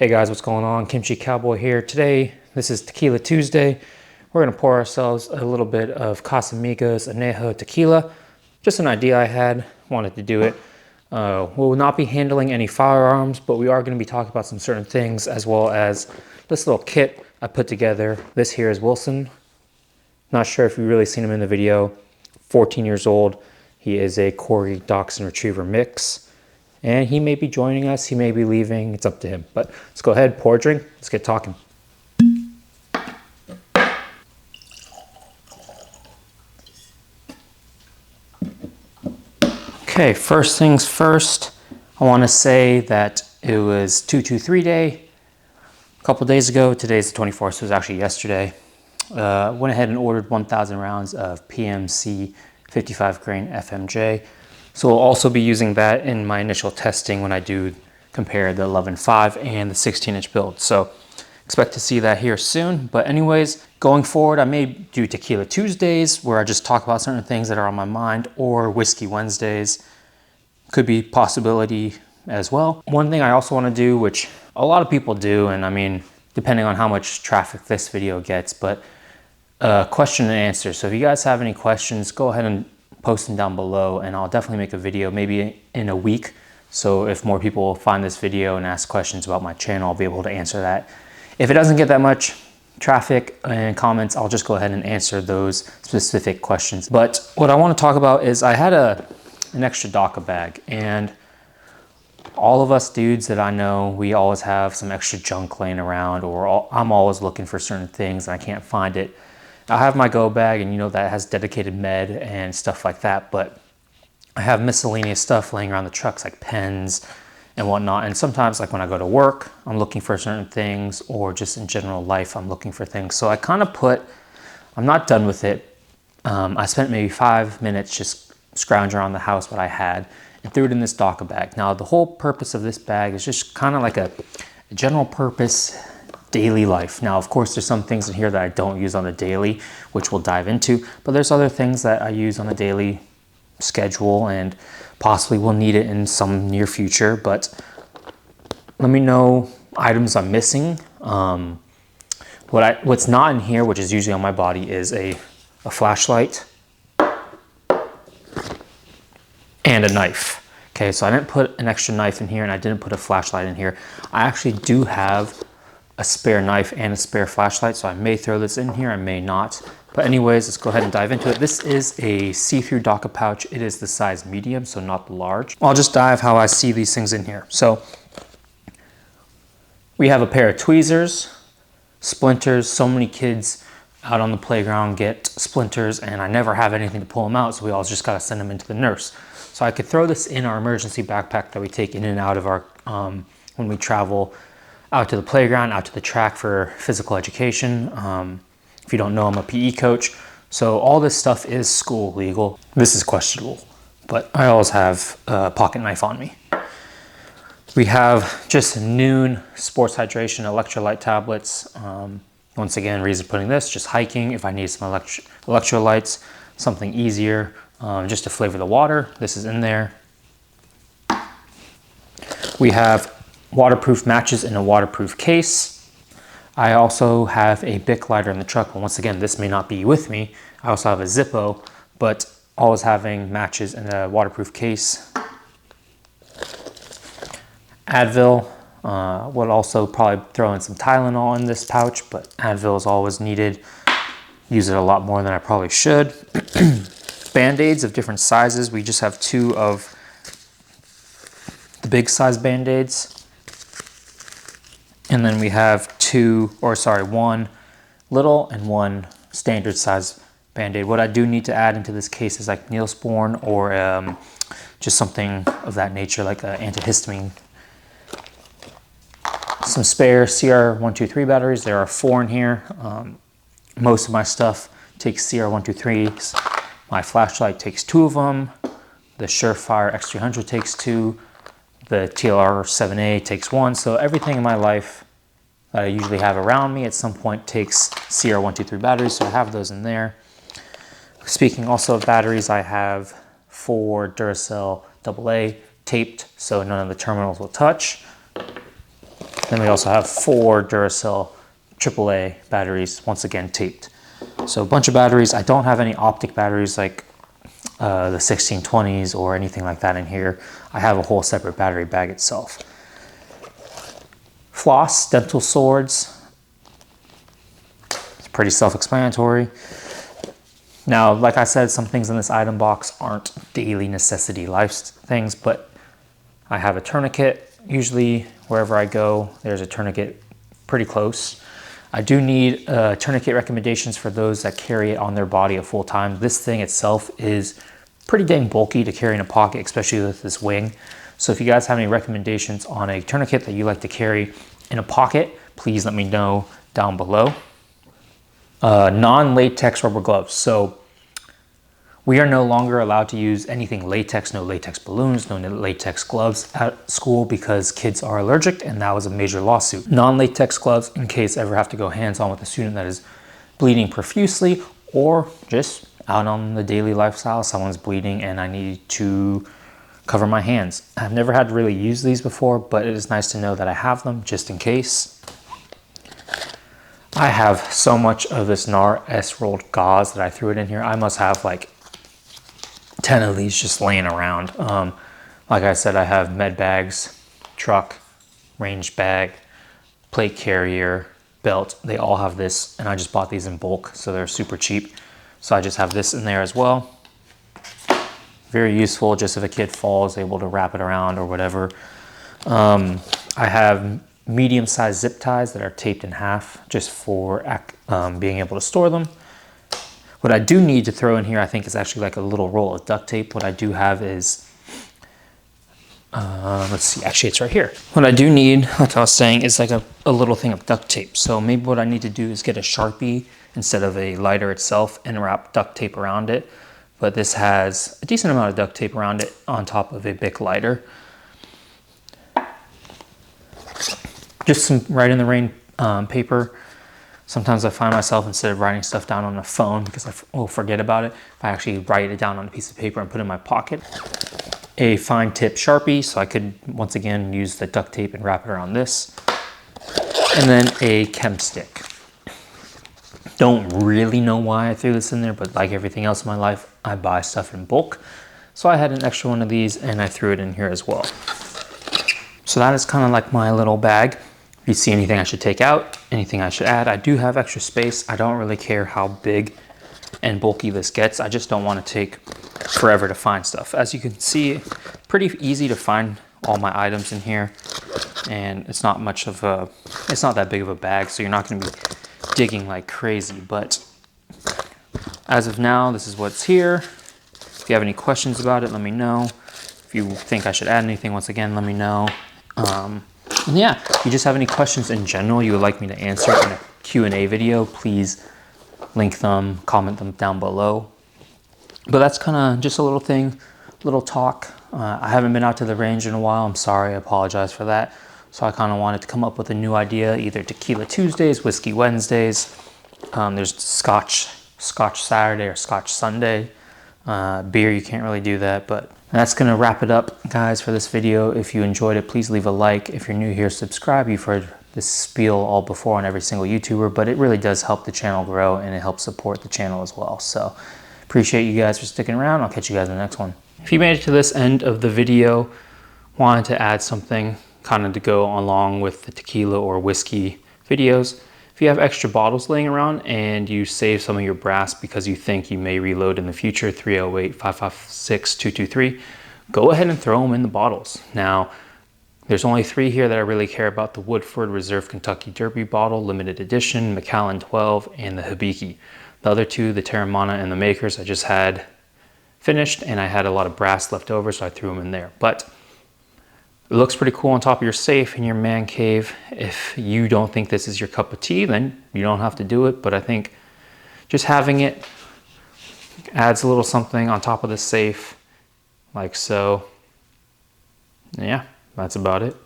Hey guys, what's going on? Kimchi Cowboy here. Today, this is Tequila Tuesday. We're gonna pour ourselves a little bit of Casamigos Añejo Tequila. Just an idea I had, wanted to do it. We will not be handling any firearms, but we are gonna be talking about some certain things as well as this little kit I put together. This here is Wilson. Not sure if you've really seen him in the video. 14 years old. He is a Corgi Dachshund Retriever mix. And he may be joining us, he may be leaving, it's up to him. But let's go ahead, pour a drink, let's get talking. Okay, first things first, I want to say that it was 223 day, a couple days ago. Today's the 24th, so it was actually yesterday. Went ahead and ordered 1,000 rounds of PMC 55 grain FMJ. So we'll also be using that in my initial testing when I do compare the 11.5 and the 16-inch build. So expect to see that here soon. But anyways, going forward, I may do Tequila Tuesdays where I just talk about certain things that are on my mind, or Whiskey Wednesdays. Could be possibility as well. One thing I also want to do, which a lot of people do, and I mean, depending on how much traffic this video gets, but question and answer. So if you guys have any questions, go ahead and post them down below, and I'll definitely make a video maybe in a week. So if more people find this video and ask questions about my channel, I'll be able to answer that. If it doesn't get that much traffic and comments, I'll just go ahead and answer those specific questions. But what I want to talk about is I had an extra Daka bag, and all of us dudes that I know, we always have some extra junk laying around, or I'm always looking for certain things and I can't find it. I have my go bag, and you know that has dedicated med and stuff like that, but I have miscellaneous stuff laying around the trucks like pens and whatnot. And sometimes, like when I go to work, I'm looking for certain things, or just in general life, I'm looking for things. So I kind of I'm not done with it. I spent maybe 5 minutes just scrounging around the house what I had and threw it in this Daka bag. Now the whole purpose of this bag is just kind of like a general purpose daily life. Now, of course, there's some things in here that I don't use on the daily, which we'll dive into, but there's other things that I use on a daily schedule and possibly will need it in some near future. But let me know items I'm missing. What's not in here, which is usually on my body, is a flashlight and a knife. Okay, so I didn't put an extra knife in here, and I didn't put a flashlight in here. I actually do have a spare knife and a spare flashlight, so I may throw this in here, I may not. But anyways, let's go ahead and dive into it. This is a see-through Daka pouch. It is the size medium, so not the large. I'll just dive how I see these things in here. So we have a pair of tweezers, splinters. So many kids out on the playground get splinters, and I never have anything to pull them out, so we always just gotta send them into the nurse. So I could throw this in our emergency backpack that we take in and out of our, when we travel out to the playground, out to the track for physical education. If you don't know, I'm a PE coach. So all this stuff is school legal. This is questionable, but I always have a pocket knife on me. We have just Noon sports hydration electrolyte tablets. Once again, reason for putting this, just hiking. If I need some electrolytes, something easier, just to flavor the water, this is in there. We have waterproof matches in a waterproof case. I also have a Bic lighter in the truck. Once again, this may not be with me. I also have a Zippo, but always having matches in a waterproof case. Advil. Would also probably throw in some Tylenol in this pouch, but Advil is always needed. Use it a lot more than I probably should. Band-Aids of different sizes. We just have 2 of the big size Band-Aids. And then we have 1 little and 1 standard size Band-Aid. What I do need to add into this case is like Neosporin, or just something of that nature, like an antihistamine. Some spare CR123 batteries. There are 4 in here. Most of my stuff takes CR123s. My flashlight takes 2 of them. The Surefire X300 takes 2. The TLR7A takes 1. So everything in my life that I usually have around me at some point takes CR123 batteries, so I have those in there. Speaking also of batteries, I have 4 Duracell AA taped so none of the terminals will touch. Then we also have 4 Duracell AAA batteries, once again taped. So a bunch of batteries. I don't have any optic batteries like the 1620s or anything like that in here. I have a whole separate battery bag itself. Floss, dental swords. It's pretty self-explanatory. Now, like I said, some things in this item box aren't daily necessity life things, but I have a tourniquet. Usually, wherever I go, there's a tourniquet pretty close. I do need tourniquet recommendations for those that carry it on their body at full time. This thing itself is pretty dang bulky to carry in a pocket, especially with this wing. So if you guys have any recommendations on a tourniquet that you like to carry in a pocket, please let me know down below. Non-latex rubber gloves. So we are no longer allowed to use anything latex, no latex balloons, no latex gloves at school because kids are allergic, and that was a major lawsuit. Non-latex gloves in case I ever have to go hands-on with a student that is bleeding profusely, or just out on the daily lifestyle, someone's bleeding and I need to cover my hands. I've never had to really use these before, but it is nice to know that I have them just in case. I have so much of this NAR S-rolled gauze that I threw it in here. I must have like 10 of these just laying around. Like I said, I have med bags, truck, range bag, plate carrier, belt. They all have this, and I just bought these in bulk, so they're super cheap. So I just have this in there as well. Very useful, just if a kid falls, able to wrap it around or whatever. I have medium-sized zip ties that are taped in half just for being able to store them. What I do need to throw in here, I think, is actually like a little roll of duct tape. What I do have is, let's see, actually it's right here. What I do need, like I was saying, is like a little thing of duct tape. So maybe what I need to do is get a Sharpie instead of a lighter itself and wrap duct tape around it. But this has a decent amount of duct tape around it on top of a Bic lighter. Just some write in the rain paper. Sometimes I find myself, instead of writing stuff down on a phone because I will forget about it, if I actually write it down on a piece of paper and put it in my pocket. A fine tip Sharpie, so I could once again use the duct tape and wrap it around this. And then a chem stick. Don't really know why I threw this in there, but like everything else in my life, I buy stuff in bulk. So I had an extra one of these and I threw it in here as well. So that is kind of like my little bag. If you see anything I should take out, anything I should add, I do have extra space. I don't really care how big and bulky this gets. I just don't want to take forever to find stuff. As you can see, pretty easy to find all my items in here. And it's not much of a, it's not that big of a bag, so you're not going to be digging like crazy. But as of now, this is what's here. If you have any questions about it, let me know. If you think I should add anything, once again, let me know. And yeah, if you just have any questions in general you would like me to answer in a Q&A video, please link them, comment them down below. But that's kind of just a little thing, little talk. I haven't been out to the range in a while. I'm sorry, I apologize for that. So I kind of wanted to come up with a new idea, either Tequila Tuesdays, Whiskey Wednesdays. There's Scotch Saturday or Scotch Sunday. Beer, you can't really do that, but that's gonna wrap it up, guys, for this video. If you enjoyed it, please leave a like. If you're new here, subscribe. You've heard this spiel all before on every single YouTuber, but it really does help the channel grow and it helps support the channel as well. So appreciate you guys for sticking around. I'll catch you guys in the next one. If you made it to this end of the video, wanted to add something kind of to go along with the tequila or whiskey videos. If you have extra bottles laying around and you save some of your brass because you think you may reload in the future, 308-556-223, go ahead and throw them in the bottles. Now, there's only 3 here that I really care about: the Woodford Reserve Kentucky Derby bottle, limited edition, Macallan 12, and the Hibiki. The other 2, the Terramana and the Makers, I just had finished and I had a lot of brass left over, so I threw them in there. But it looks pretty cool on top of your safe in your man cave. If you don't think this is your cup of tea, then you don't have to do it. But I think just having it adds a little something on top of the safe, like so. Yeah, that's about it.